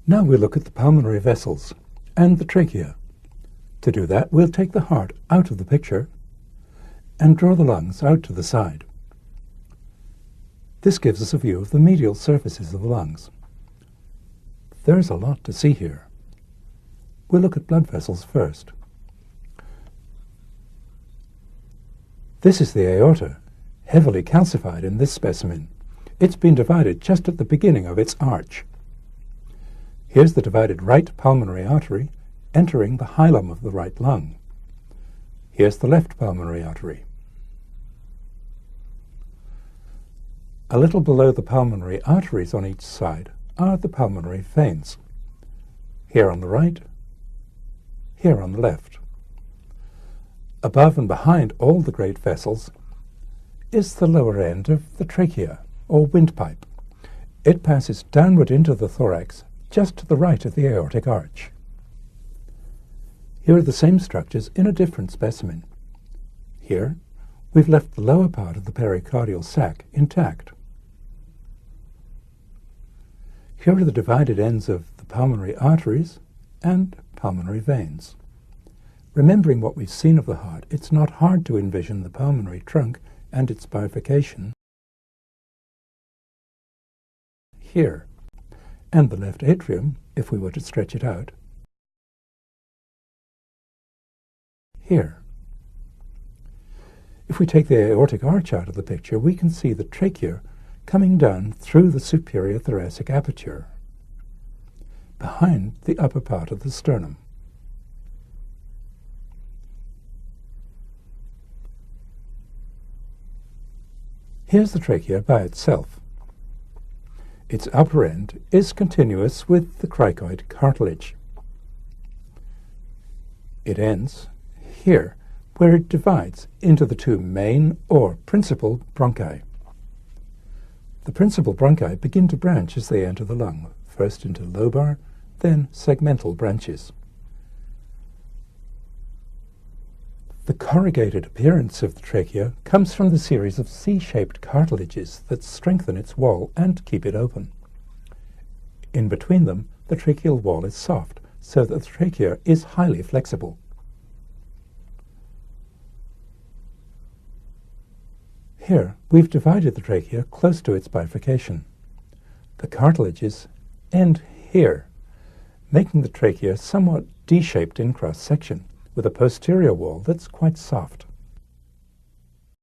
Now we'll look at the pulmonary vessels and the trachea. To do that, we'll take the heart out of the picture and draw the lungs out to the side. This gives us a view of the medial surfaces of the lungs. There's a lot to see here. We'll look at blood vessels first. This is the aorta, heavily calcified in this specimen. It's been divided just at the beginning of its arch. Here's the divided right pulmonary artery entering the hilum of the right lung. Here's the left pulmonary artery. A little below the pulmonary arteries on each side are the pulmonary veins. Here on the right, here on the left. Above and behind all the great vessels is the lower end of the trachea, or windpipe. It passes downward into the thorax, just to the right of the aortic arch. Here are the same structures in a different specimen. Here, we've left the lower part of the pericardial sac intact. Here are the divided ends of the pulmonary arteries and pulmonary veins. Remembering what we've seen of the heart, it's not hard to envision the pulmonary trunk and its bifurcation here, and the left atrium, if we were to stretch it out, here. If we take the aortic arch out of the picture, we can see the trachea coming down through the superior thoracic aperture, behind the upper part of the sternum. Here's the trachea by itself. Its upper end is continuous with the cricoid cartilage. It ends here, where it divides into the two main or principal bronchi. The principal bronchi begin to branch as they enter the lung, first into lobar, then segmental branches. The corrugated appearance of the trachea comes from the series of C-shaped cartilages that strengthen its wall and keep it open. In between them, the tracheal wall is soft, so that the trachea is highly flexible. Here, we've divided the trachea close to its bifurcation. The cartilages end here, making the trachea somewhat D-shaped in cross-section, with a posterior wall that's quite soft.